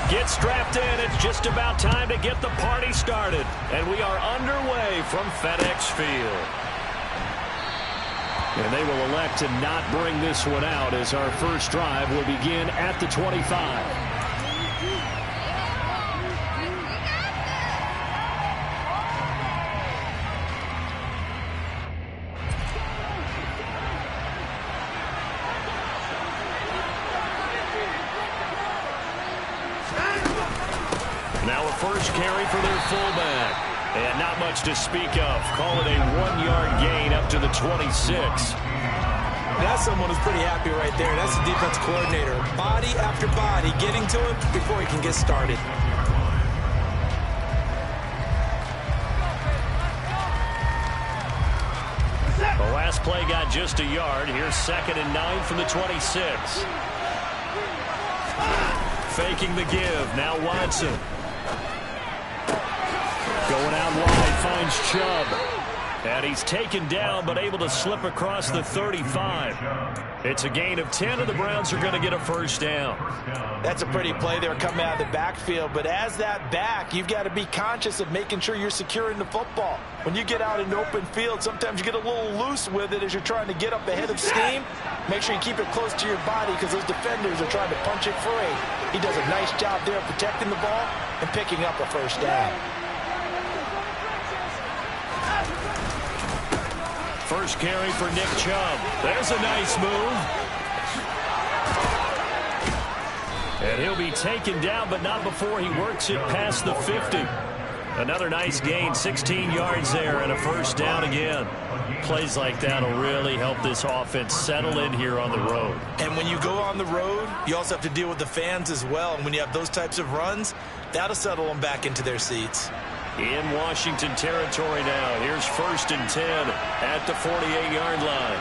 Get strapped in. It's just about time to get the party started. And we are underway from FedEx Field. And they will elect to not bring this one out as our first drive will begin at the 25. Now a first carry for their fullback. And not much to speak of. Call it a 1-yard gain up to the 26. That's someone who's pretty happy right there. That's the defense coordinator. Body after body getting to him before he can get started. The last play got just a yard. Here's 2nd and 9 from the 26. Faking the give. Now Watson. Going out wide, finds Chubb. And he's taken down, but able to slip across the 35. It's a gain of 10, and the Browns are going to get a first down. That's a pretty play there coming out of the backfield. But as that back, you've got to be conscious of making sure you're securing the football. When you get out in open field, sometimes you get a little loose with it as you're trying to get up ahead of steam. Make sure you keep it close to your body because those defenders are trying to punch it free. He does a nice job there protecting the ball and picking up a first down. First carry for Nick Chubb. There's a nice move. And he'll be taken down, but not before he works it past the 50. Another nice gain, 16 yards there, and a first down again. Plays like that will really help this offense settle in here on the road. And when you go on the road, you also have to deal with the fans as well. And when you have those types of runs, that'll settle them back into their seats. In Washington territory now. Here's 1st and 10 at the 48-yard line.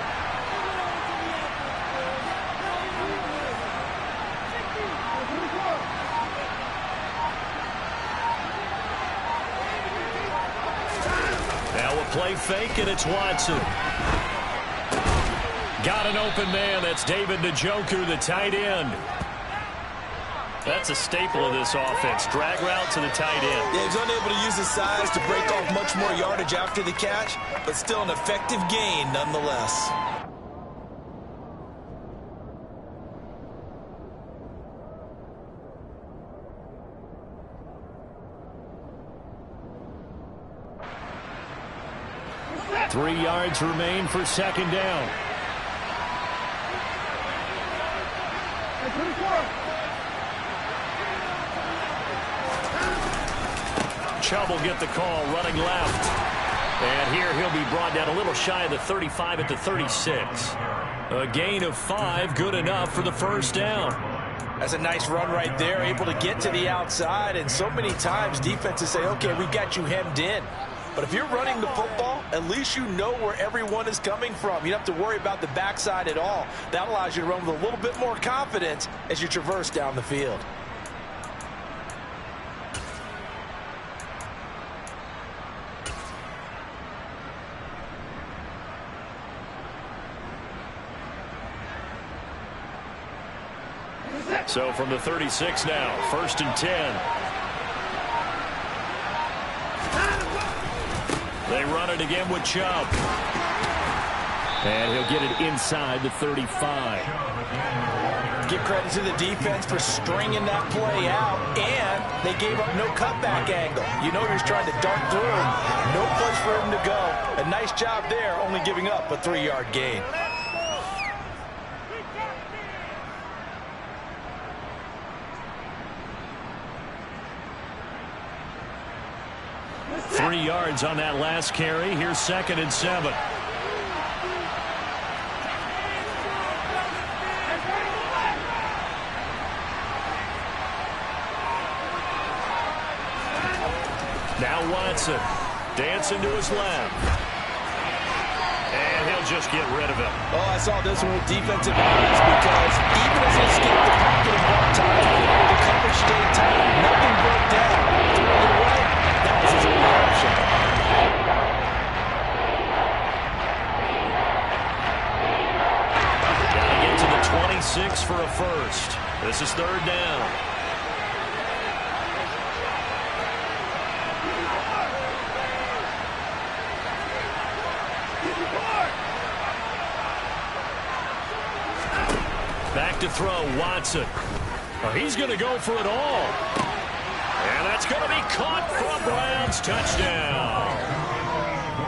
Now a play fake, and it's Watson. Got an open man. That's David Njoku, the tight end. That's a staple of this offense. Drag route to the tight end. Yeah, he's unable to use his size to break off much more yardage after the catch, but still an effective gain nonetheless. Three yards remain for 2nd down. Chubb will get the call, running left. And here he'll be brought down a little shy of the 35 at the 36. A gain of 5, good enough for the first down. That's a nice run right there, able to get to the outside. And so many times defenses say, okay, we've got you hemmed in. But if you're running the football, at least you know where everyone is coming from. You don't have to worry about the backside at all. That allows you to run with a little bit more confidence as you traverse down the field. So from the 36 now, 1st and 10. They run it again with Chubb. And he'll get it inside the 35. Give credit to the defense for stringing that play out, and they gave up no cutback angle. You know he was trying to dart through him. No place for him to go. A nice job there, only giving up a 3-yard gain. Three yards on that last carry. Here's 2nd and 7. Now Watson dancing to his left. And he'll just get rid of it. Oh, I saw this one with defensive eyes because even as he escaped the pocket at one time, the coverage stayed tight. Nothing broke down. Throwing it away. That was his only option. Got to get to the 26 for a first. This is 3rd down. Back to throw, Watson. Oh, he's going to go for it all. And that's going to be caught for a Browns touchdown.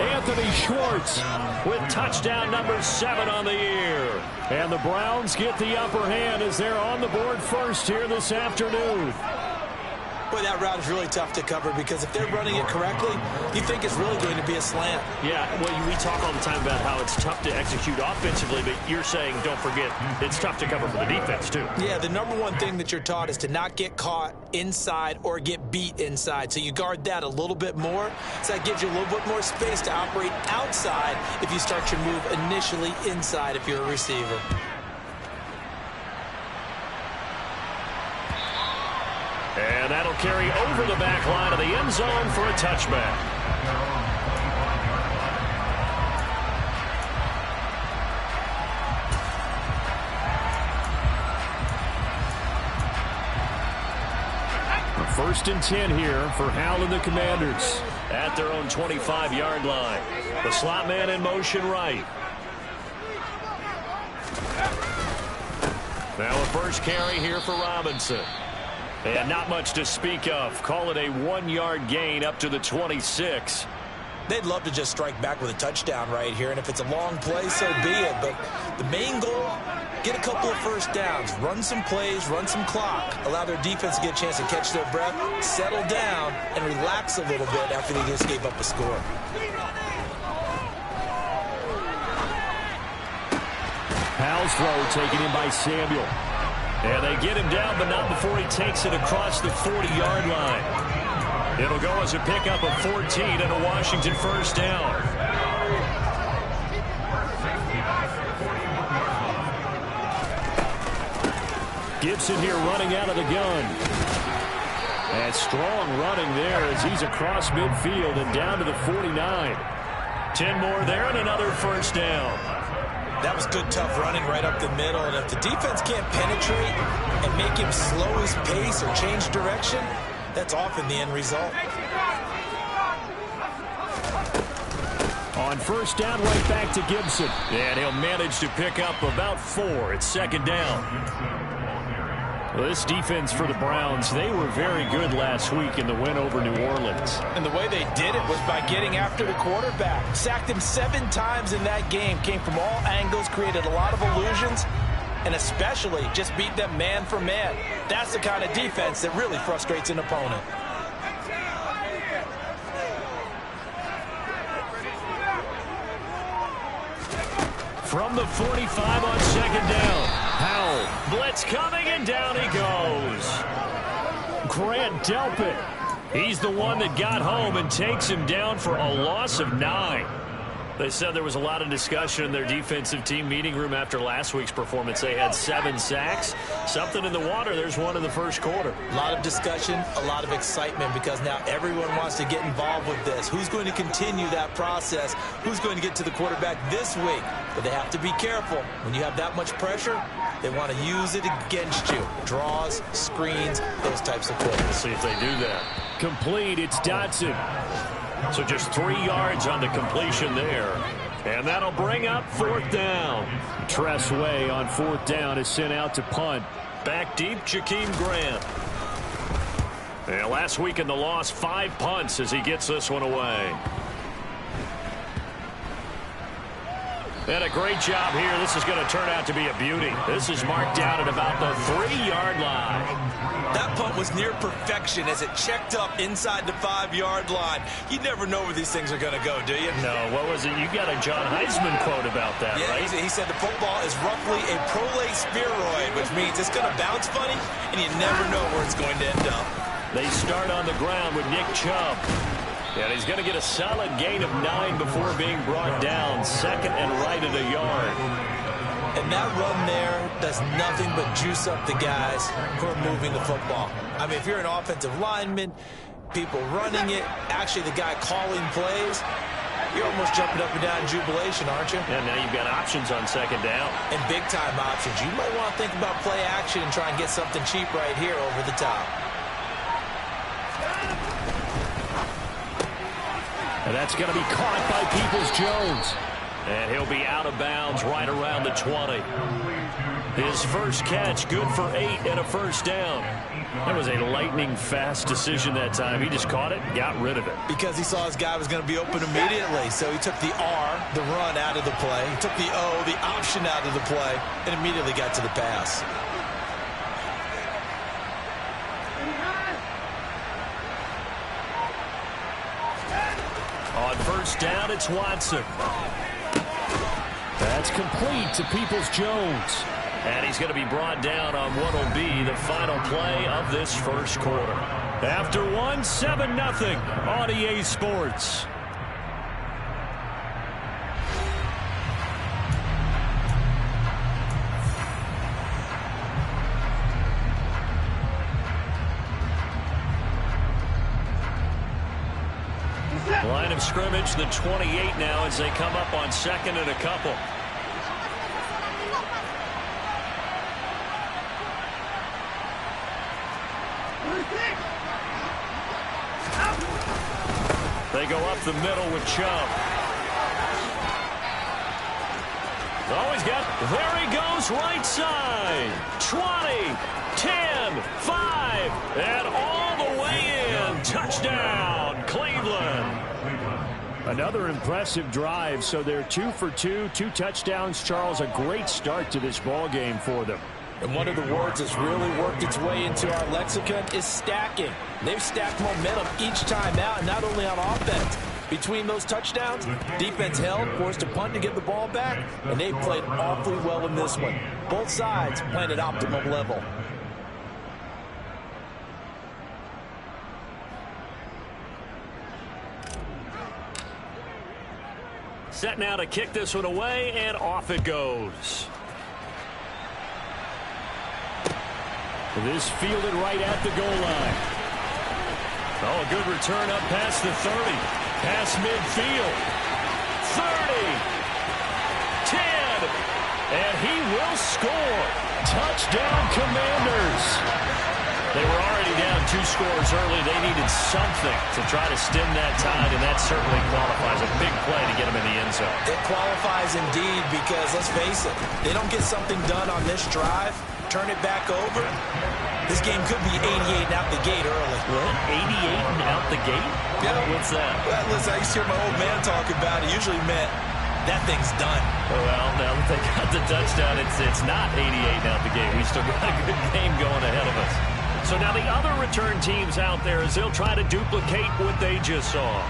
Anthony Schwartz with touchdown number 7 on the year. And the Browns get the upper hand as they're on the board first here this afternoon. Boy, that route is really tough to cover because if they're running it correctly, you think it's really going to be a slant. Yeah, well, we talk all the time about how it's tough to execute offensively, but you're saying, don't forget, it's tough to cover for the defense, too. Yeah, the number one thing that you're taught is to not get caught inside or get beat inside. So you guard that a little bit more. So that gives you a little bit more space to operate outside if you start your move initially inside if you're a receiver. And that'll carry over the back line of the end zone for a touchback. First and 10 here for Howell and the Commanders at their own 25-yard line. The slot man in motion right. Now a first carry here for Robinson. And not much to speak of. Call it a 1-yard gain up to the 26. They'd love to just strike back with a touchdown right here, and if it's a long play, so be it. But the main goal, get a couple of first downs, run some plays, run some clock, allow their defense to get a chance to catch their breath, settle down, and relax a little bit after they just gave up a score. Howell's throw taken in by Samuel. And they get him down, but not before he takes it across the 40-yard line. It'll go as a pickup of 14 and a Washington first down. Gibson here running out of the gun. And strong running there as he's across midfield and down to the 49. 10 more there and another first down. That was good, tough running right up the middle. And if the defense can't penetrate and make him slow his pace or change direction, that's often the end result. On first down, right back to Gibson. And he'll manage to pick up about 4. It's second down. Well, this defense for the Browns, they were very good last week in the win over New Orleans. And the way they did it was by getting after the quarterback. Sacked him 7 times in that game. Came from all angles, created a lot of illusions, and especially just beat them man for man. That's the kind of defense that really frustrates an opponent. From the 45 on second down. Howell, blitz coming, and down he goes. Grant Delpit. He's the one that got home and takes him down for a loss of 9. They said there was a lot of discussion in their defensive team meeting room after last week's performance. They had 7 sacks. Something in the water. There's one in the first quarter. A lot of discussion, a lot of excitement because now everyone wants to get involved with this. Who's going to continue that process? Who's going to get to the quarterback this week? But they have to be careful. When you have that much pressure, they want to use it against you. Draws, screens, those types of plays. We'll see if they do that. Complete, it's Dotson. So just 3 yards on the completion there. And that'll bring up 4th down. Tress Way on 4th down is sent out to punt. Back deep, Jakeem Grant. And last week in the loss, 5 punts as he gets this one away. And a great job here. This is going to turn out to be a beauty. This is marked down at about the 3-yard line. That punt was near perfection as it checked up inside the 5-yard line. You never know where these things are going to go, do you? No, what was it? You got a John Heisman quote about that, yeah, right? He said the football is roughly a prolate spheroid, which means it's going to bounce funny, and you never know where it's going to end up. They start on the ground with Nick Chubb. And he's going to get a solid gain of 9 before being brought down. Second and right at a yard. And that run there does nothing but juice up the guys who are moving the football. I mean, if you're an offensive lineman, people running it, actually the guy calling plays, you're almost jumping up and down in jubilation, aren't you? Yeah, now you've got options on second down. And big-time options. You might want to think about play action and try and get something cheap right here over the top. And that's going to be caught by Peoples-Jones. And he'll be out of bounds right around the 20. His first catch, good for 8 and a first down. That was a lightning-fast decision that time. He just caught it and got rid of it. Because he saw his guy was going to be open immediately. So he took the R, the run, out of the play. He took the O, the option, out of the play, and immediately got to the pass. On first down, it's Watson. That's complete to Peoples-Jones. And he's going to be brought down on what will be the final play of this first quarter. After 7-0 on EA Sports. Line of scrimmage, the 28 now as they come up on second and a couple. They go up the middle with Chubb. Oh, he's got, there he goes, right side. 20, 10, 5, and all the way in. Touchdown, Cleveland. Another impressive drive, so they're 2 for 2, 2 touchdowns. Charles, a great start to this ball game for them. And one of the words that's really worked its way into our lexicon is stacking. They've stacked momentum each time out, and not only on offense. Between those touchdowns, defense held, forced a punt to get the ball back, and they played awfully well in this one. Both sides playing at optimum level. Set now to kick this one away, and off it goes. This fielded right at the goal line. Oh, a good return up past the 30. Past midfield. 30. 10. And he will score. Touchdown, Commanders. They were already down 2 scores early. They needed something to try to stem that tide, and that certainly qualifies. A big play to get them in the end zone. It qualifies indeed because, let's face it, they don't get something done on this drive, turn it back over, this game could be 88 and out the gate early. What? 88 and out the gate? Yeah. What's that? Well, listen, I used to hear my old man talk about it. Usually meant that thing's done. Well, now that they got the touchdown, it's not 88 and out the gate. We still got a good game going ahead of us. So now the other return teams out there as they'll try to duplicate what they just saw.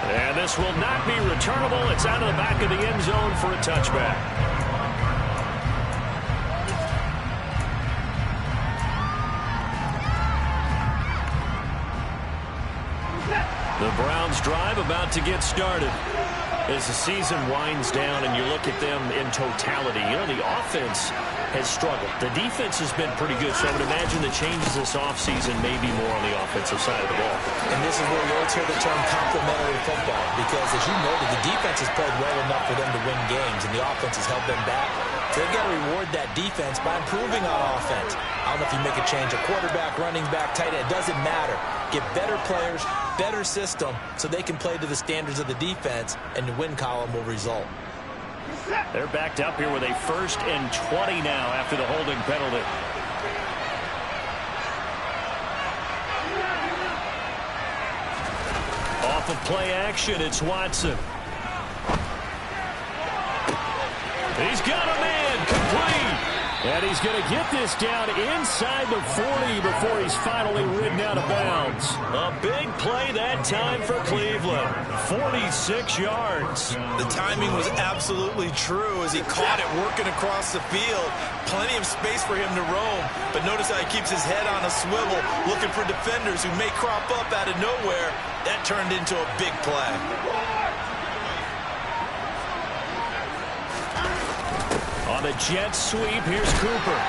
And this will not be returnable. It's out of the back of the end zone for a touchback. The Browns drive about to get started. As the season winds down and you look at them in totality, you know, the offense has struggled. The defense has been pretty good, so I would imagine the changes this offseason may be more on the offensive side of the ball. And this is where you always hear the term complementary football, because as you noted, the defense has played well enough for them to win games, and the offense has held them back. So they've got to reward that defense by improving on offense. I don't know if you make a change, a quarterback, running back, tight end, it doesn't matter. Get better players, better system, so they can play to the standards of the defense, and the win column will result. They're backed up here with a 1st and 20 now after the holding penalty. Off of play action, it's Watson. He's got a man, complete. And he's going to get this down inside the 40 before he's finally ridden out of bounds. A big play that time for Cleveland. 46 yards. The timing was absolutely true as he caught it working across the field. Plenty of space for him to roam. But notice how he keeps his head on a swivel, looking for defenders who may crop up out of nowhere. That turned into a big play. On the jet sweep, here's Cooper.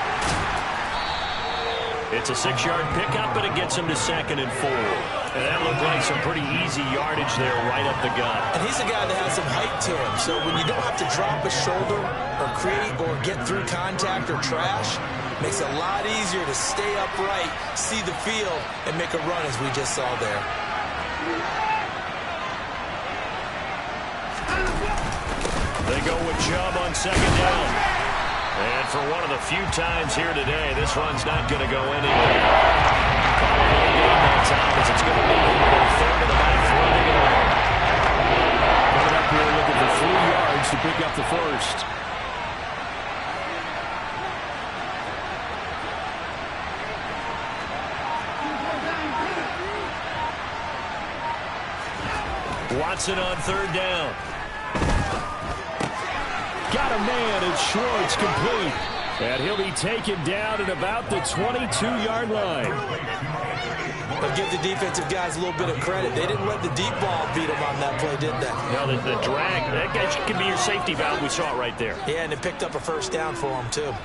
It's a 6-yard pickup, but it gets him to 2nd and 4. And that looked like some pretty easy yardage there right up the gut. And he's a guy that has some height to him. So when you don't have to drop a shoulder or create or get through contact or trash, makes it a lot easier to stay upright, see the field, and make a run as we just saw there. The They go with Chubb on second down. And for one of the few times here today, this run's not going to go anywhere. Call it no game that time as it's going to be third and about running it on. Coming up here looking for 3 yards to pick up the first. Watson on third down. Got a man, and Schwartz complete. And he'll be taken down at about the 22-yard line. But give the defensive guys a little bit of credit. They didn't let the deep ball beat them on that play, did they? No, the drag, that guy can be your safety valve. We saw it right there. Yeah, and it picked up a first down for them, too.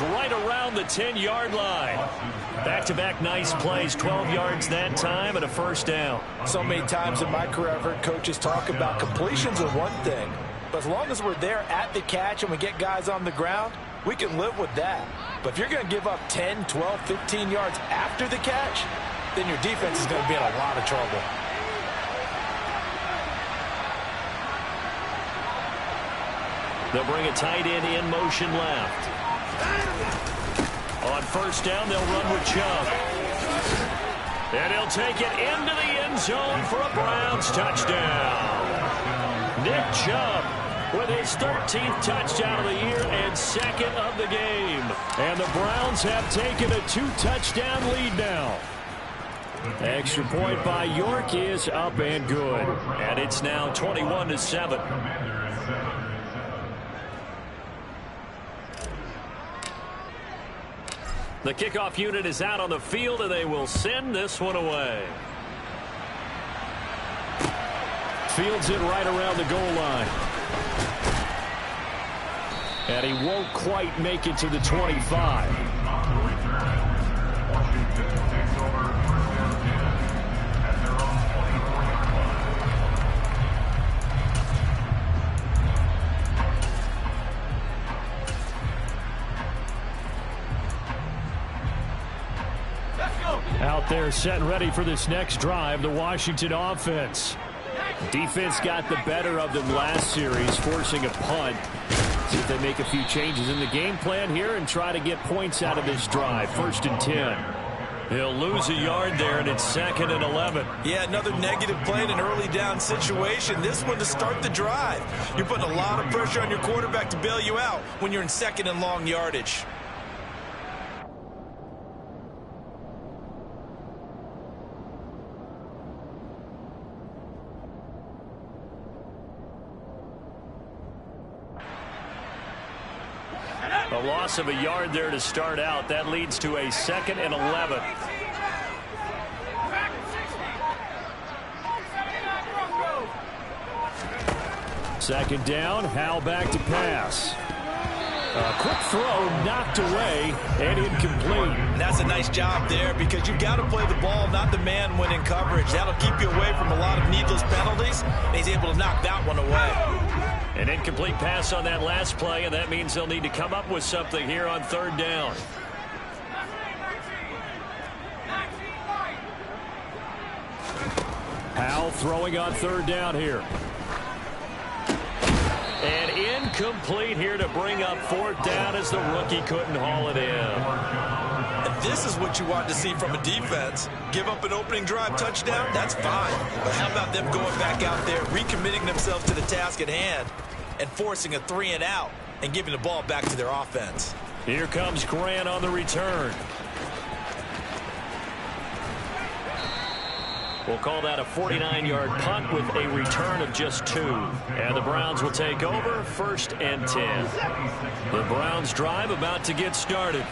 Right around the 10-yard line. Back-to-back nice plays, 12 yards that time and a first down. So many times in my career I've heard coaches talk about completions are one thing, but as long as we're there at the catch and we get guys on the ground, we can live with that. But if you're going to give up 10, 12, 15 yards after the catch, then your defense is going to be in a lot of trouble. They'll bring a tight end in motion left. On first down, they'll run with Chubb. And he'll take it into the end zone for a Browns touchdown. Nick Chubb with his 13th touchdown of the year and second of the game. And the Browns have taken a 2-touchdown lead now. Extra point by York is up and good. And it's now 21-7. The kickoff unit is out on the field, and they will send this one away. Fields it right around the goal line. And he won't quite make it to the 25. Out there set and ready for this next drive, the Washington offense. Defense got the better of them last series, forcing a punt. See if they make a few changes in the game plan here and try to get points out of this drive. 1st and 10. He'll lose a yard there, and it's 2nd and 11. Yeah, another negative play in an early down situation. This one to start the drive. You're putting a lot of pressure on your quarterback to bail you out when you're in 2nd and long yardage. A loss of a yard there to start out. That leads to a 2nd and 11. Second down, Howell back to pass. A quick throw knocked away and incomplete. And that's a nice job there because you've got to play the ball, not the man when in coverage. That'll keep you away from a lot of needless penalties. And he's able to knock that one away. An incomplete pass on that last play, and that means they'll need to come up with something here on 3rd down. Howell throwing on 3rd down here. And incomplete here to bring up 4th down as the rookie couldn't haul it in. And this is what you want to see from a defense. Give up an opening drive touchdown, that's fine. But how about them going back out there, recommitting themselves to the task at hand, and forcing a 3-and-out and giving the ball back to their offense. Here comes Grant on the return. We'll call that a 49-yard punt with a return of just 2. And the Browns will take over 1st and 10. The Browns drive about to get started.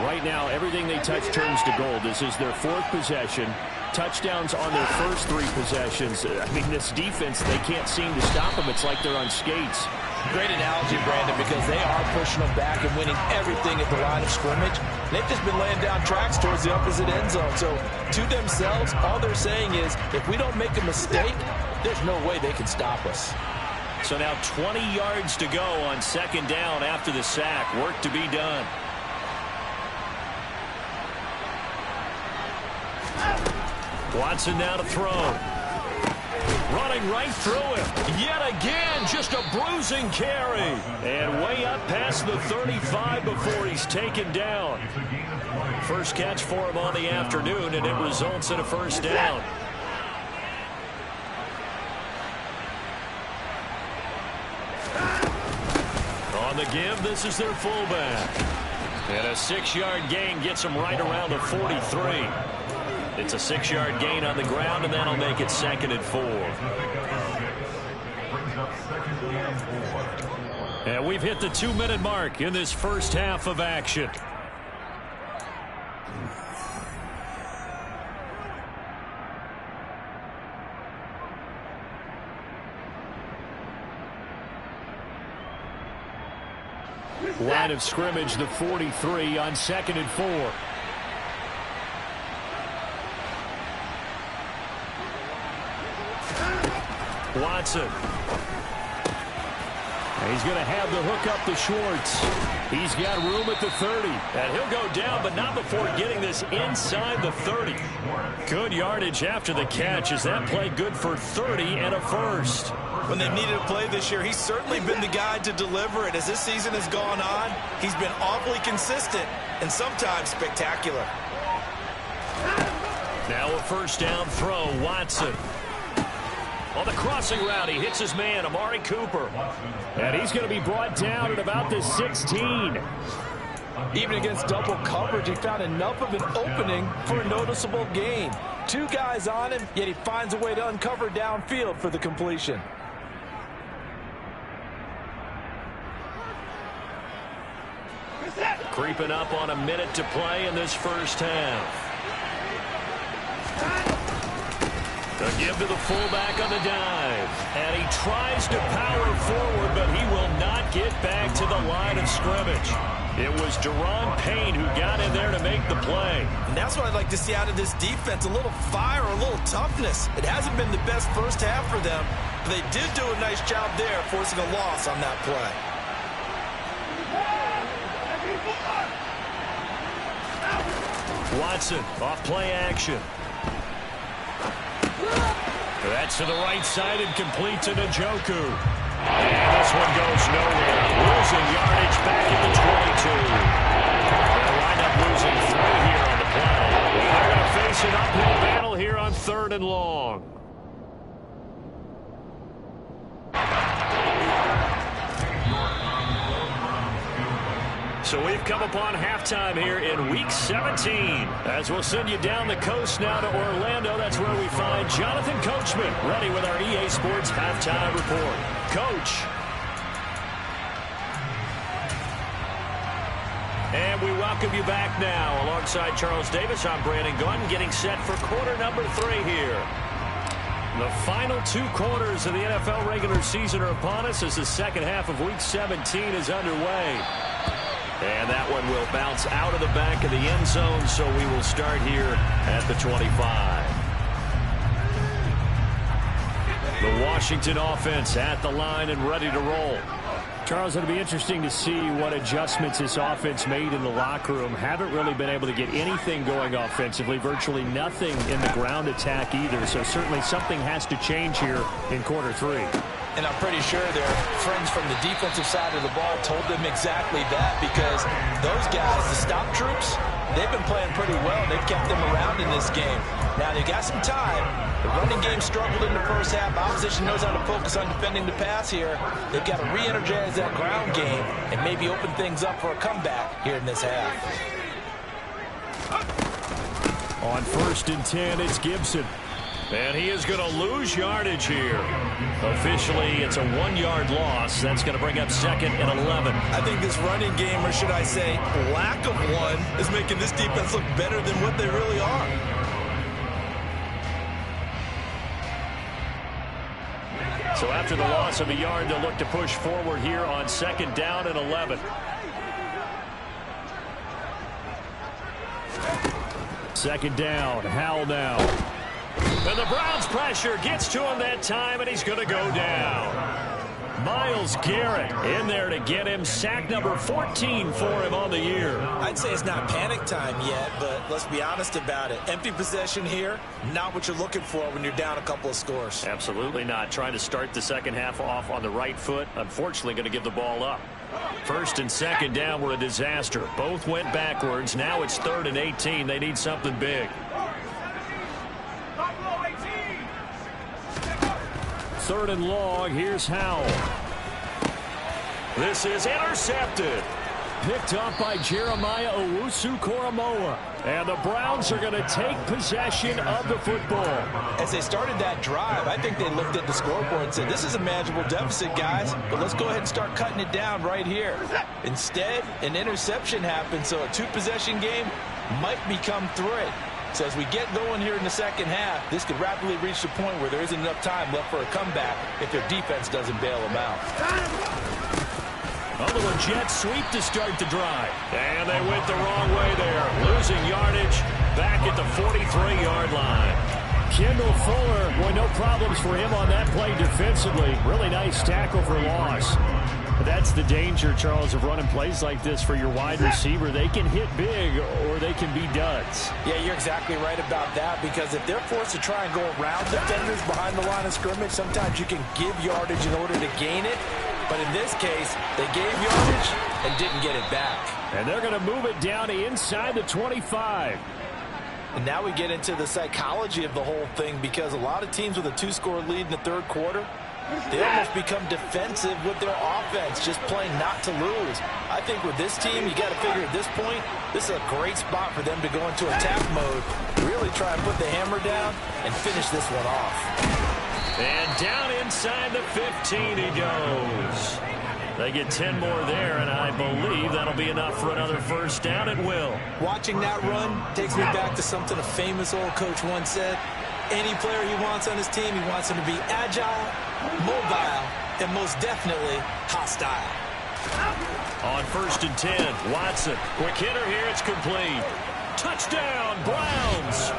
Right now, everything they touch turns to gold. This is their 4th possession. Touchdowns on their first 3 possessions. I mean, this defense, they can't seem to stop them. It's like they're on skates. Great analogy, Brandon, because they are pushing them back and winning everything at the line of scrimmage. They've just been laying down tracks towards the opposite end zone. So, to themselves, all they're saying is, if we don't make a mistake, there's no way they can stop us. So now 20 yards to go on second down after the sack. Work to be done. Watson now to throw. Running right through him. Yet again, just a bruising carry. And way up past the 35 before he's taken down. First catch for him on the afternoon, and it results in a first down. On the give, this is their fullback. And a 6-yard gain gets him right around the 43. It's a 6-yard gain on the ground, and that'll make it 2nd and 4. And we've hit the 2-minute mark in this first half of action. Line of scrimmage, the 43 on 2nd and 4. Watson. He's going to have the hook up to Schwartz. He's got room at the 30. And he'll go down, but not before getting this inside the 30. Good yardage after the catch. Is that play good for 30 and a first? When they've needed a play this year, he's certainly been the guy to deliver it. As this season has gone on, he's been awfully consistent and sometimes spectacular. Now a first down throw, Watson. On the crossing route, he hits his man, Amari Cooper. And he's going to be brought down at about the 16. Even against double coverage, he found enough of an opening for a noticeable gain. 2 guys on him, yet he finds a way to uncover downfield for the completion. Creeping up on a minute to play in this first half. The give to the fullback on the dive. And he tries to power forward, but he will not get back to the line of scrimmage. It was Daron Payne who got in there to make the play. And that's what I'd like to see out of this defense, a little fire, a little toughness. It hasn't been the best first half for them, but they did do a nice job there forcing a loss on that play. Watson off play action. That's to the right side and complete to Njoku. And this one goes nowhere. Losing yardage back at the 22. They'll wind up losing 3 here on the play. They're going to face an uphill battle here on 3rd and long. So we've come upon halftime here in Week 17. As we'll send you down the coast now to Orlando. That's where we find Jonathan Coachman ready with our EA Sports Halftime Report. Coach. And we welcome you back now. Alongside Charles Davis, I'm Brandon Gaudin, getting set for quarter number 3 here. The final 2 quarters of the NFL regular season are upon us as the second half of Week 17 is underway. And that one will bounce out of the back of the end zone, so we will start here at the 25. The Washington offense at the line and ready to roll. Charles, it'll be interesting to see what adjustments this offense made in the locker room. Haven't really been able to get anything going offensively, virtually nothing in the ground attack either. So certainly something has to change here in quarter 3. And I'm pretty sure their friends from the defensive side of the ball told them exactly that, because those guys, the stop troops, they've been playing pretty well. They've kept them around in this game. Now, they've got some time. The running game struggled in the first half. Opposition knows how to focus on defending the pass here. They've got to re-energize that ground game and maybe open things up for a comeback here in this half. On 1st and 10, it's Gibson. And he is going to lose yardage here. Officially, it's a 1-yard loss. That's going to bring up 2nd and 11. I think this running game, or should I say lack of one, is making this defense look better than what they really are. So after the loss of a yard, they'll look to push forward here on 2nd down and 11. Second down, Howell now. And the Browns pressure gets to him that time, and he's going to go down. Myles Garrett in there to get him. Sack number 14 for him on the year. I'd say it's not panic time yet, but let's be honest about it. Empty possession here, not what you're looking for when you're down a couple of scores. Absolutely not. Trying to start the second half off on the right foot. Unfortunately, going to give the ball up. First and second down were a disaster. Both went backwards. Now it's 3rd and 18. They need something big. 3rd and long. Here's Howell. This is intercepted. Picked up by Jeremiah Owusu-Koramoah. And the Browns are going to take possession of the football. As they started that drive, I think they looked at the scoreboard and said, this is a manageable deficit, guys, but let's go ahead and start cutting it down right here. Instead, an interception happened, so a 2-possession game might become 3. So as we get going here in the second half, this could rapidly reach the point where there isn't enough time left for a comeback if their defense doesn't bail them out. A little jet sweep to start the drive. And they went the wrong way there. Losing yardage back at the 43-yard line. Kendall Fuller, boy, no problems for him on that play defensively. Really nice tackle for loss. But that's the danger, Charles, of running plays like this for your wide receiver. They can hit big or they can be duds. Yeah, you're exactly right about that, because if they're forced to try and go around defenders behind the line of scrimmage, sometimes you can give yardage in order to gain it. But in this case, they gave yardage and didn't get it back. And they're going to move it down to inside the 25. And now we get into the psychology of the whole thing, because a lot of teams with a 2-score lead in the 3rd quarter, they almost become defensive with their offense, just playing not to lose. I think with this team, you got to figure at this point, this is a great spot for them to go into attack mode, really try and put the hammer down and finish this one off. And down inside the 15 he goes. They get 10 more there, and I believe that'll be enough for another first down. It will. Watching that run takes me back to something a famous old coach once said. Any player he wants on his team, he wants him to be agile, mobile, and most definitely hostile. On 1st and 10, Watson. Quick hitter here, it's complete. Touchdown, Browns.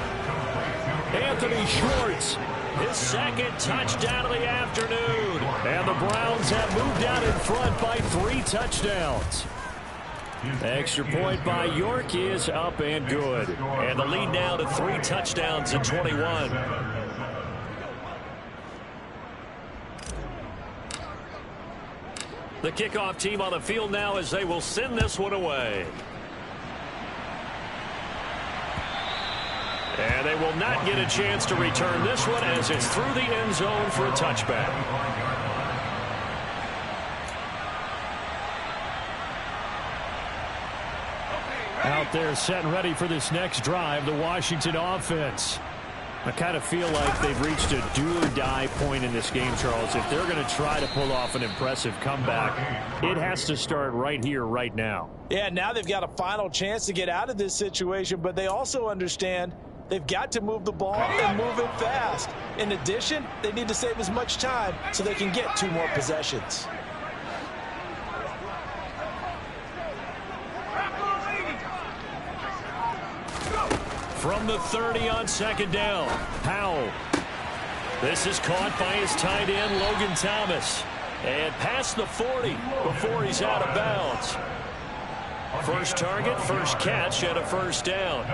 Anthony Schwartz. His 2nd touchdown of the afternoon. And the Browns have moved out in front by 3 touchdowns. Extra point by York is up and good. And the lead now to 3 touchdowns at 21. The kickoff team on the field now as they will send this one away. And they will not get a chance to return this one as it's through the end zone for a touchback. Out there set and ready for this next drive, the Washington offense. I kind of feel like they've reached a do-or-die point in this game, Charles. If they're going to try to pull off an impressive comeback, it has to start right here, right now. Yeah, now they've got a final chance to get out of this situation, but they also understand they've got to move the ball and move it fast. In addition, they need to save as much time so they can get 2 more possessions. From the 30 on 2nd down, Howell. This is caught by his tight end, Logan Thomas. And past the 40 before he's out of bounds. First target, first catch, and a first down.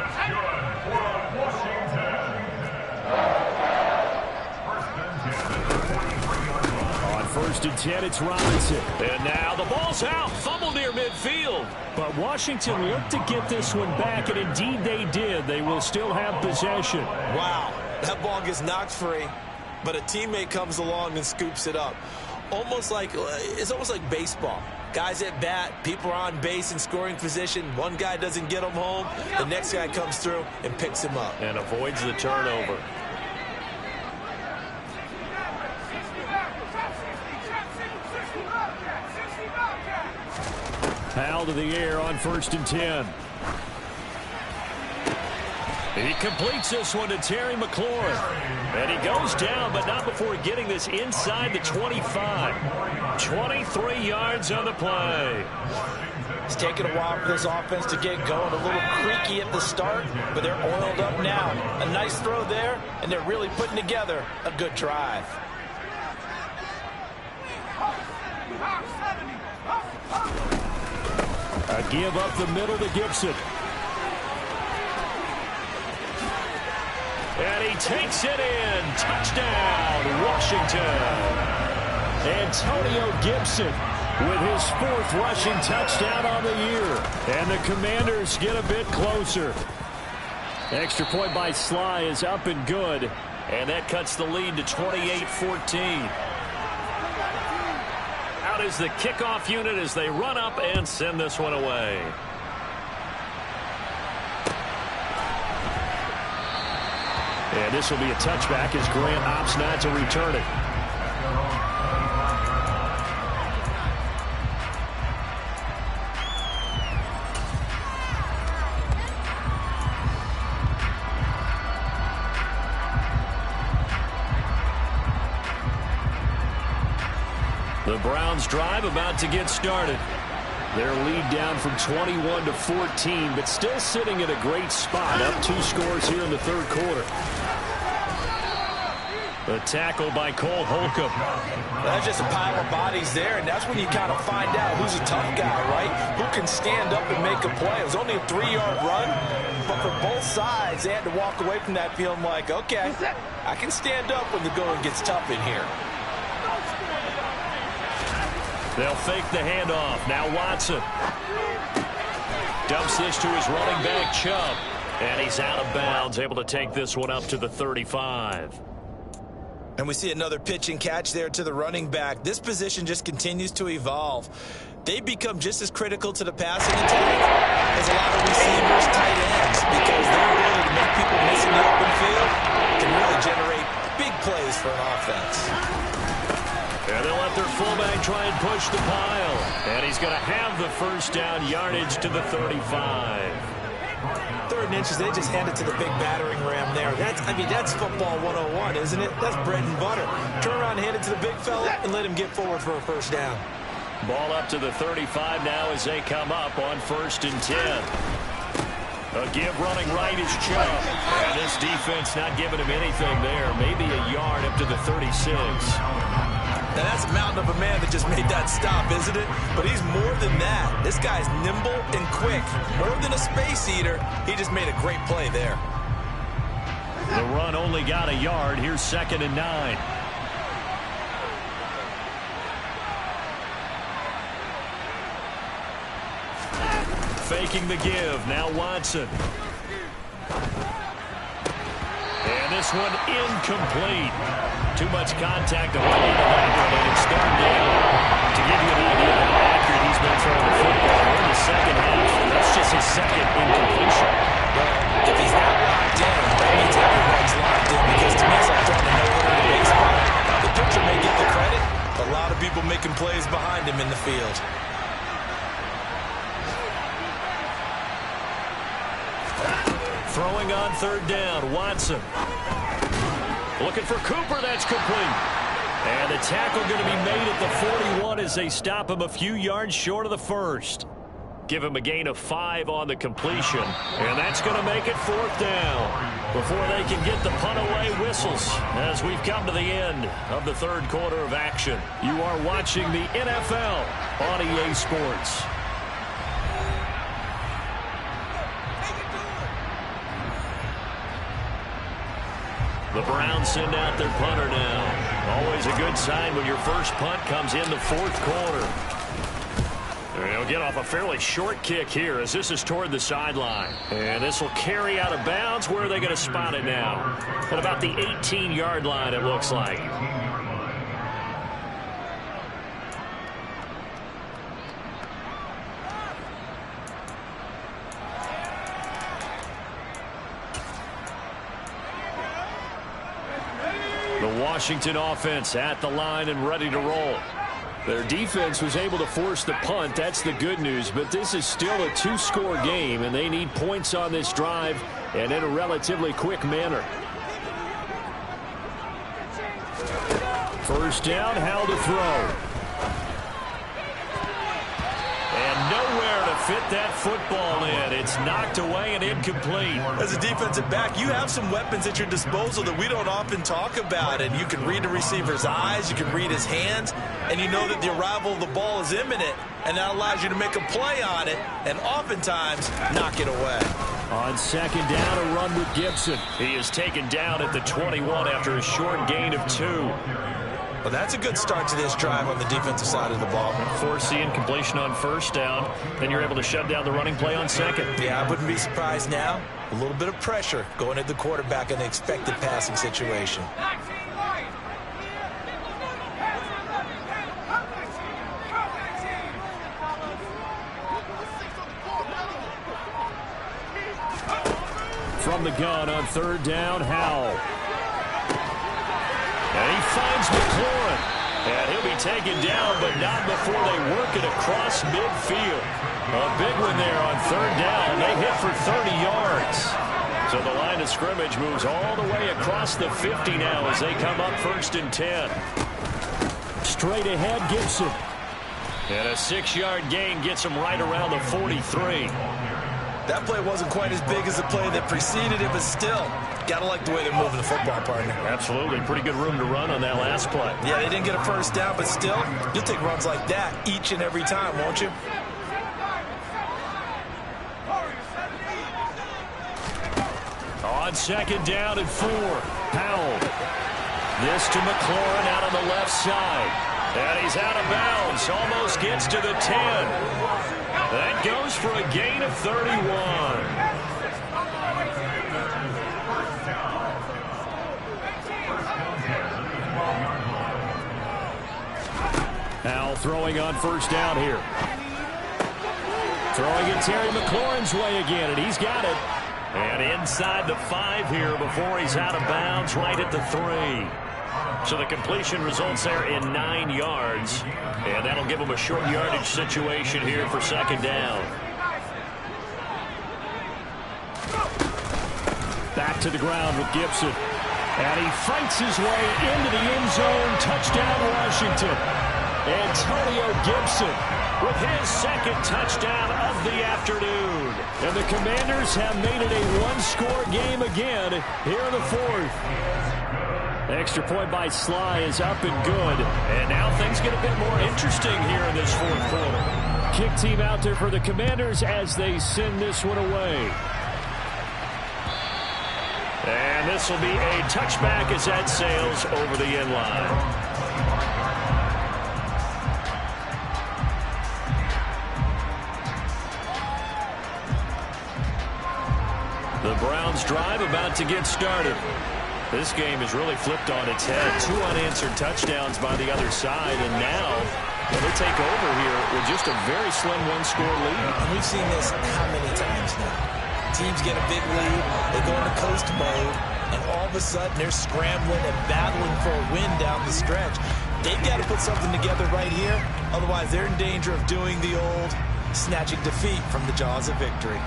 On 1st and 10, it's Robinson. And now the ball's out. Fumble near midfield. But Washington looked to get this one back, and indeed they did. They will still have possession. Wow, that ball gets knocked free, but a teammate comes along and scoops it up. It's almost like baseball. Guys at bat, people are on base in scoring position. One guy doesn't get him home. The next guy comes through and picks him up. And avoids the turnover. Howell to the air on 1st and 10. He completes this one to Terry McLaurin. And he goes down, but not before getting this inside the 25. 23 yards on the play. It's taken a while for this offense to get going. A little creaky at the start, but they're oiled up now. A nice throw there, and they're really putting together a good drive. give up the middle to Gibson. And he takes it in. Touchdown, Washington. Antonio Gibson with his 4th rushing touchdown on the year. And the Commanders get a bit closer. Extra point by Sly is up and good. And that cuts the lead to 28-14. Out is the kickoff unit as they run up and send this one away. And this will be a touchback as Grant opts not to return it. The Browns drive about to get started. Their lead down from 21 to 14, but still sitting in a great spot, up 2 scores here in the 3rd quarter. The tackle by Cole Holcomb. That's just a pile of bodies there, and that's when you kind of find out who's a tough guy, right? Who can stand up and make a play. It was only a 3-yard run, but for both sides, they had to walk away from that feeling like, okay, I can stand up when the going gets tough in here. They'll fake the handoff. Now Watson dumps this to his running back, Chubb. And he's out of bounds, able to take this one up to the 35. And we see another pitch and catch there to the running back. This position just continues to evolve. They become just as critical to the passing attack as a lot of receivers, tight ends, because their ability to make people miss in the open field can really generate big plays for an offense. And they'll let their fullback try and push the pile. And he's going to have the first down yardage to the 35. 3rd and inches, they just hand it to the big battering ram there. That's football 101, isn't it? That's bread and butter. Turn around and hand it to the big fella and let him get forward for a first down. Ball up to the 35 now as they come up on 1st and 10. A give running right is Chubb. And this defense not giving him anything there. Maybe a yard up to the 36. Now that's a mountain of a man that just made that stop, isn't it? But he's more than that. This guy's nimble and quick. More than a space eater, he just made a great play there. The run only got a yard. Here's 2nd and 9. Faking the give. Now Watson. And this one incomplete. Too much contact to hold on to that one, and it's 3rd down. To give you an idea of how accurate he's been throwing the football in the 2nd half, that's just his 2nd incompletion. Well, if he's not locked in, that means everyone's locked in, because to me it's like throwing a no-hitter in baseball. The pitcher may get the credit, but a lot of people making plays behind him in the field. Throwing on 3rd down, Watson. Looking for Cooper, that's complete. And the tackle going to be made at the 41 as they stop him a few yards short of the 1st. Give him a gain of 5 on the completion. And that's going to make it 4th down before they can get the punt away whistles as we've come to the end of the 3rd quarter of action. You are watching the NFL on EA Sports. The Browns send out their punter now. Always a good sign when your first punt comes in the 4th quarter. They'll get off a fairly short kick here as this is toward the sideline. And this will carry out of bounds. Where are they going to spot it now? At about the 18-yard line, it looks like. The Washington offense at the line and ready to roll. Their defense was able to force the punt. That's the good news. But this is still a 2-score game, and they need points on this drive and in a relatively quick manner. First down, Howell to throw. And nowhere to fit that football in. It's knocked away and incomplete. As a defensive back, you have some weapons at your disposal that we don't often talk about. And you can read the receiver's eyes, you can read his hands, and you know that the arrival of the ball is imminent. And that allows you to make a play on it and oftentimes knock it away. On second down, a run with Gibson. He is taken down at the 21 after a short gain of 2. Well, that's a good start to this drive on the defensive side of the ball. Force the incompletion on first down. Then you're able to shut down the running play on second. Yeah, I wouldn't be surprised now. A little bit of pressure going at the quarterback in the expected passing situation. From the gun on third down, Howell. And he finds McLaurin. And he'll be taken down, but not before they work it across midfield. A big one there on third down. They hit for 30 yards. So the line of scrimmage moves all the way across the 50 now as they come up 1st and 10. Straight ahead, Gibson. And a 6-yard gain gets him right around the 43. That play wasn't quite as big as the play that preceded it, but still, gotta like the way they're moving the football, partner. Absolutely. Pretty good room to run on that last play. Yeah, they didn't get a first down, but still, you'll take runs like that each and every time, won't you? On second down and 4, Powell. This to McLaurin out on the left side. And he's out of bounds. Almost gets to the 10. That goes for a gain of 31. Now throwing on first down here. Throwing it Terry McLaurin's way again, and he's got it. And inside the 5 here before he's out of bounds, right at the 3. So the completion results there in 9 yards. And that'll give him a short yardage situation here for second down. Back to the ground with Gibson. And he fights his way into the end zone. Touchdown, Washington. Antonio Gibson with his second touchdown of the afternoon. And the Commanders have made it a one-score game again here in the 4th. Extra point by Sly is up and good. And now things get a bit more interesting here in this 4th quarter. Kick team out there for the Commanders as they send this one away. And this will be a touchback as that sails over the end line. The Browns drive about to get started. This game has really flipped on its head. 2 unanswered touchdowns by the other side, and now they take over here with just a very slim one-score lead. And we've seen this how many times now? Teams get a big lead, they go into coast mode, and all of a sudden they're scrambling and battling for a win down the stretch. They've got to put something together right here, otherwise they're in danger of doing the old snatching defeat from the jaws of victory.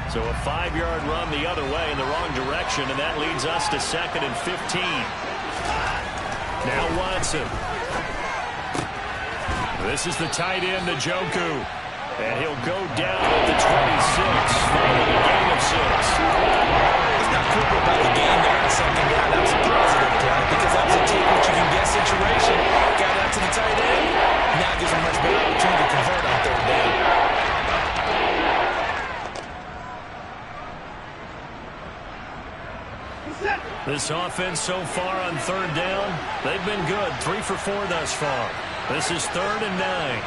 So a 5-yard run the other way in the wrong direction, and that leads us to 2nd and 15. Now Watson. This is the tight end, Njoku. And he'll go down at the 26, following a gain of 6. He's not crippled by the gain there on second down. That was a positive play because that was a take what you can get situation. Got out to the tight end. Now gives him much better opportunity to convert on third down. This offense so far on third down, they've been good. 3 for 4 thus far. This is 3rd and 9.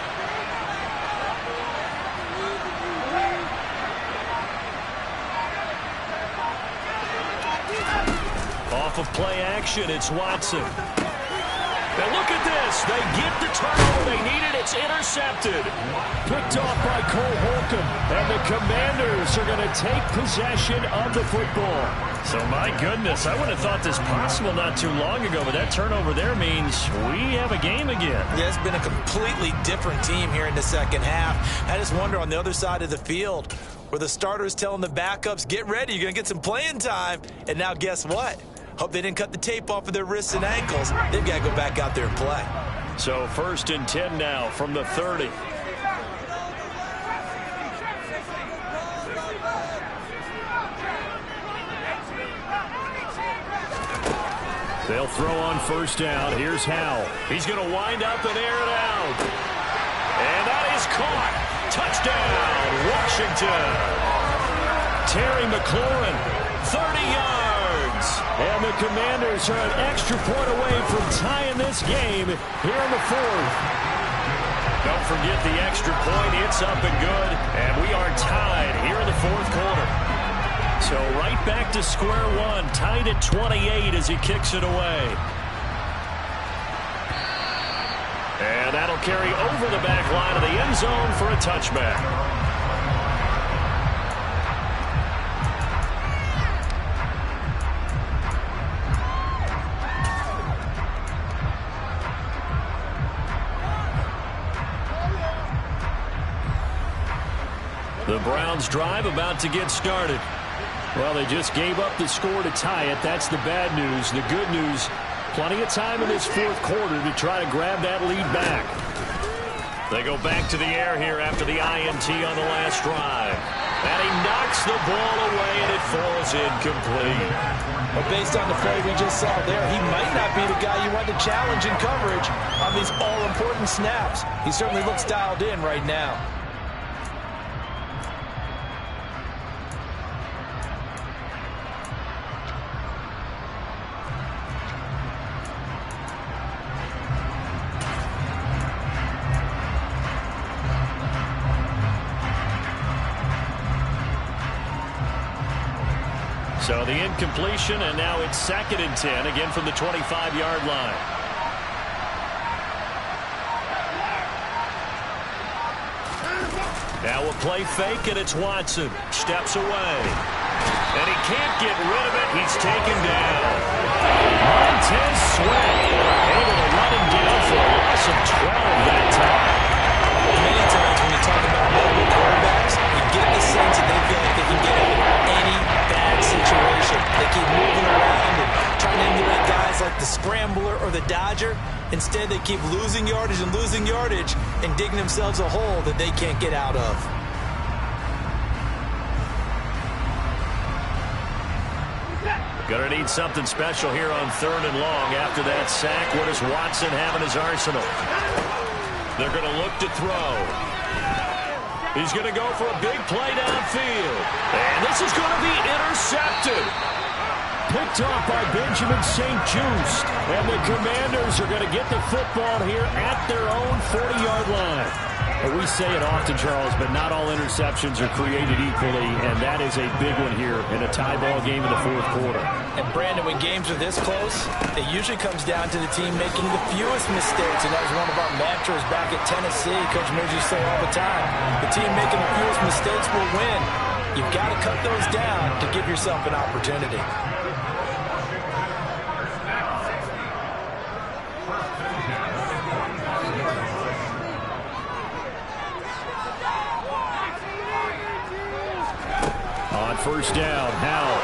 Off of play action, it's Watson. Now look at this. They get the turnover they needed. It's intercepted. Picked off by Cole Holcomb. And the Commanders are going to take possession of the football. So, my goodness, I wouldn't have thought this possible not too long ago, but that turnover there means we have a game again. Yeah, it's been a completely different team here in the second half. I just wonder on the other side of the field where the starters telling the backups, get ready, you're going to get some playing time. And now guess what? Hope they didn't cut the tape off of their wrists and ankles. They've got to go back out there and play. So 1st and 10 now from the 30. They'll throw on first down. Here's Howell. He's going to wind up and air it out. And that is caught. Touchdown, Washington. Terry McLaurin, 30 yards. And the Commanders are an extra point away from tying this game here in the fourth. Don't forget the extra point. It's up and good. And we are tied here in the fourth quarter. So right back to square one, tied at 28 as he kicks it away. And that'll carry over the back line of the end zone for a touchback. The Browns drive about to get started. Well, they just gave up the score to tie it. That's the bad news. The good news, plenty of time in this fourth quarter to try to grab that lead back. They go back to the air here after the INT on the last drive. And he knocks the ball away, and it falls incomplete. Well, based on the play we just saw there, he might not be the guy you want to challenge in coverage on these all-important snaps. He certainly looks dialed in right now. So the incompletion, and now it's 2nd and 10, again from the 25-yard line. Now a play fake, and it's Watson. Steps away. And he can't get rid of it. He's taken down. Montez Sweat able to run him down for a loss of 12 that time. Many times when you talk about mobile quarterbacks, you get the sense that they feel like they can get out of any bad situation. They keep moving around and trying to emulate guys like the Scrambler or the Dodger. Instead, they keep losing yardage and digging themselves a hole that they can't get out of. Gonna need something special here on 3rd and long. After that sack, what does Watson have in his arsenal? They're gonna look to throw. He's going to go for a big play downfield. And this is going to be intercepted. Picked off by Benjamin St-Juste. And the Commanders are going to get the football here at their own 40-yard line. And we say it often, Charles, but not all interceptions are created equally, and that is a big one here in a tie ball game in the fourth quarter. And, Brandon, when games are this close, it usually comes down to the team making the fewest mistakes, and that was one of our mantras back at Tennessee. Coach Mills used to say all the time, the team making the fewest mistakes will win. You've got to cut those down to give yourself an opportunity. First down, Howell.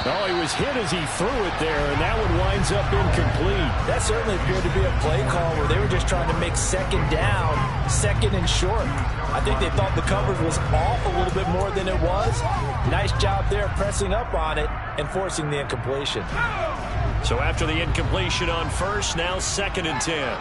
Oh, he was hit as he threw it there, and that one winds up incomplete. That certainly appeared to be a play call where they were just trying to make 2nd down, 2nd and short. I think they thought the coverage was off a little bit more than it was. Nice job there pressing up on it and forcing the incompletion. So after the incompletion on first, now 2nd and 10.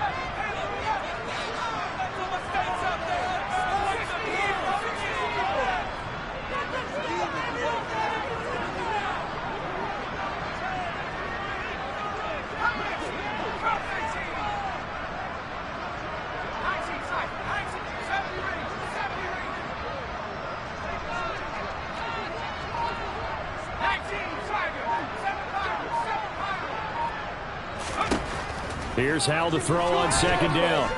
Here's Howell to throw on 2nd down.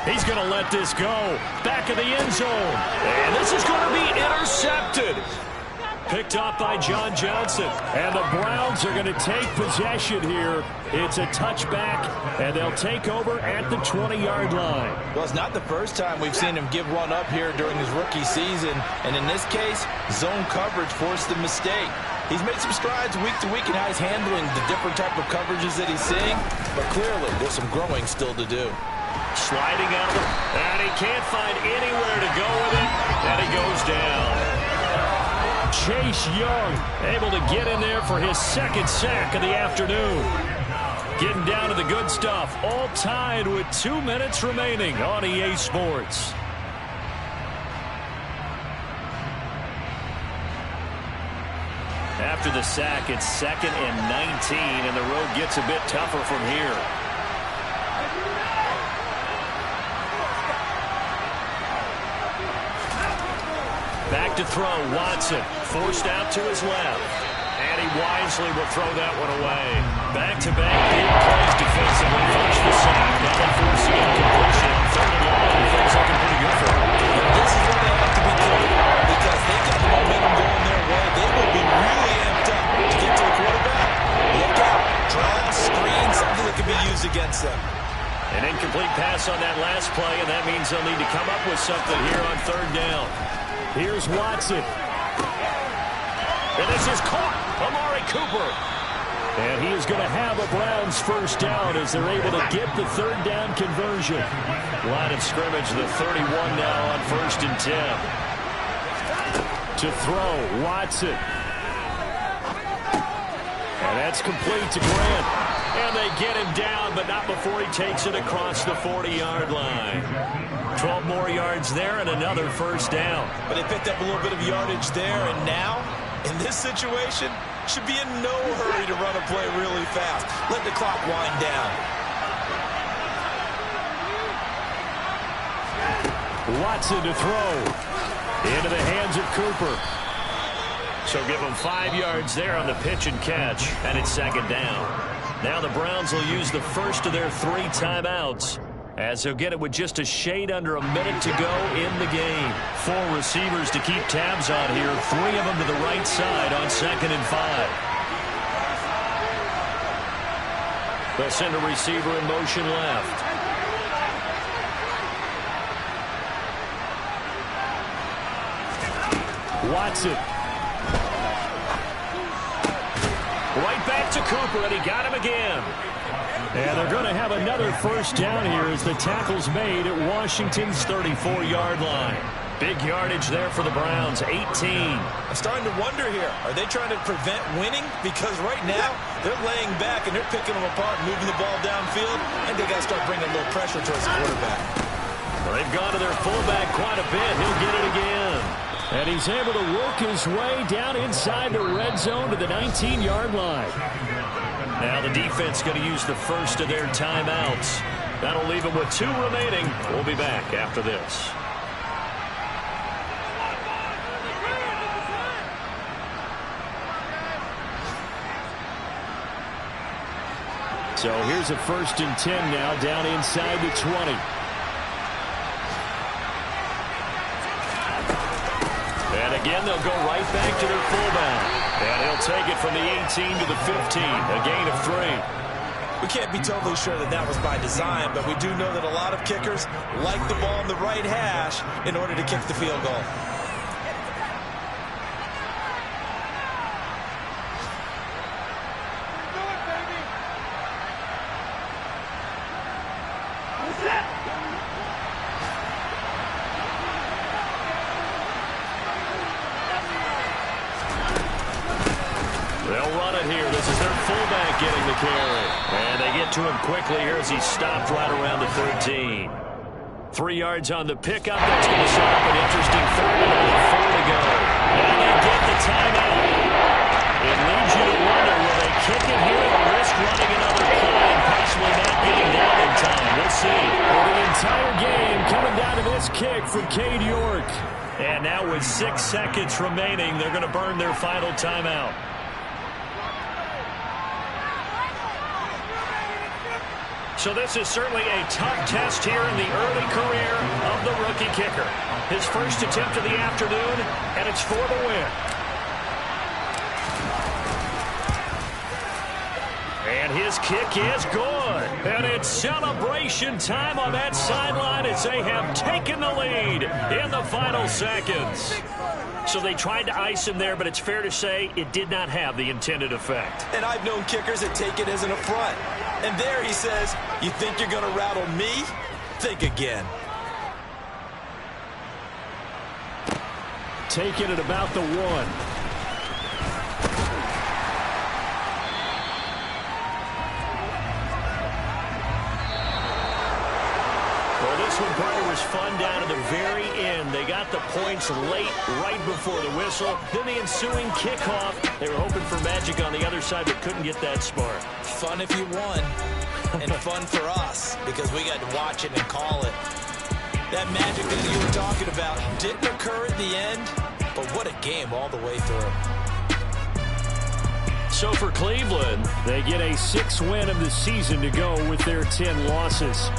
He's going to let this go. Back of the end zone. And this is going to be intercepted. Picked off by John Johnson. And the Browns are going to take possession here. It's a touchback, and they'll take over at the 20-yard line. Well, it's not the first time we've seen him give one up here during his rookie season. And in this case, zone coverage forced the mistake. He's made some strides week to week in how he's handling the different type of coverages that he's seeing. But clearly, there's some growing still to do. Sliding out of it. And he can't find anywhere to go with it. And he goes down. Chase Young able to get in there for his second sack of the afternoon. Getting down to the good stuff. All tied with 2 minutes remaining on EA Sports. After the sack, it's 2nd and 19, and the road gets a bit tougher from here. Back to throw, Watson. Forced out to his left. And he wisely will throw that one away. Back-to-back big plays defensively. First the sack. Now they force the incompletion. 3rd and long, and things looking pretty good for them. And this is where they have to be careful because they've got the momentum going their way. They will be really amped up to get to the quarterback. Look out. Draw, screen, something that can be used against them. An incomplete pass on that last play, and that means they'll need to come up with something here on 3rd down. Here's Watson. And this is caught. Amari Cooper. And he is going to have a Browns first down as they're able to get the 3rd down conversion. Line of scrimmage, the 31 now on 1st and 10. To throw, Watson. And that's complete to Grant. And they get him down, but not before he takes it across the 40-yard line. 12 more yards there and another first down. But they picked up a little bit of yardage there, and now, in this situation, should be in no hurry to run a play really fast. Let the clock wind down. Watson to throw. Into the hands of Cooper. So give him 5 yards there on the pitch and catch, and it's 2nd down. Now the Browns will use the first of their 3 timeouts, as they'll get it with just a shade under a minute to go in the game. 4 receivers to keep tabs on here, 3 of them to the right side on 2nd and 5. They'll send a receiver in motion left. Watson. Right back to Cooper, and he got him again. And they're going to have another first down here as the tackle's made at Washington's 34-yard line. Big yardage there for the Browns, 18. I'm starting to wonder here, are they trying to prevent winning? Because right now, they're laying back and they're picking them apart, moving the ball downfield, and they got to start bringing a little pressure towards the quarterback. Well, they've gone to their fullback quite a bit. He'll get it again. And he's able to work his way down inside the red zone to the 19-yard line. Now the defense going to use the first of their timeouts. That'll leave them with 2 remaining. We'll be back after this. So here's a 1st and 10 now down inside the 20. And again, they'll go right back to their fullback. And he'll take it from the 18 to the 15, a gain of 3. We can't be totally sure that that was by design, but we do know that a lot of kickers like the ball in the right hash in order to kick the field goal. They'll run it here. This is their fullback getting the carry. And they get to him quickly here as he stopped right around the 13. 3 yards on the pickup. That's going to set up an interesting 3rd and about 4 to go. And they get the timeout. It leads you to wonder, will they kick it here or risk running another play and possibly not getting down in time? We'll see. Well, the entire game coming down to this kick from Cade York. And now with 6 seconds remaining, they're going to burn their final timeout. So this is certainly a tough test here in the early career of the rookie kicker. His first attempt of the afternoon, and it's for the win. And his kick is good. And it's celebration time on that sideline as they have taken the lead in the final seconds. So they tried to ice him there, but it's fair to say it did not have the intended effect. And I've known kickers that take it as an affront. And there he says, you think you're going to rattle me? Think again. Taken at about the 1. one party was fun down to the very end. They got the points late, right before the whistle. Then the ensuing kickoff. They were hoping for magic on the other side, but couldn't get that spark. Fun if you won, and fun for us, because we got to watch it and call it. That magic that you were talking about didn't occur at the end, but what a game all the way through. So for Cleveland, they get a 6th win of the season to go with their 10 losses.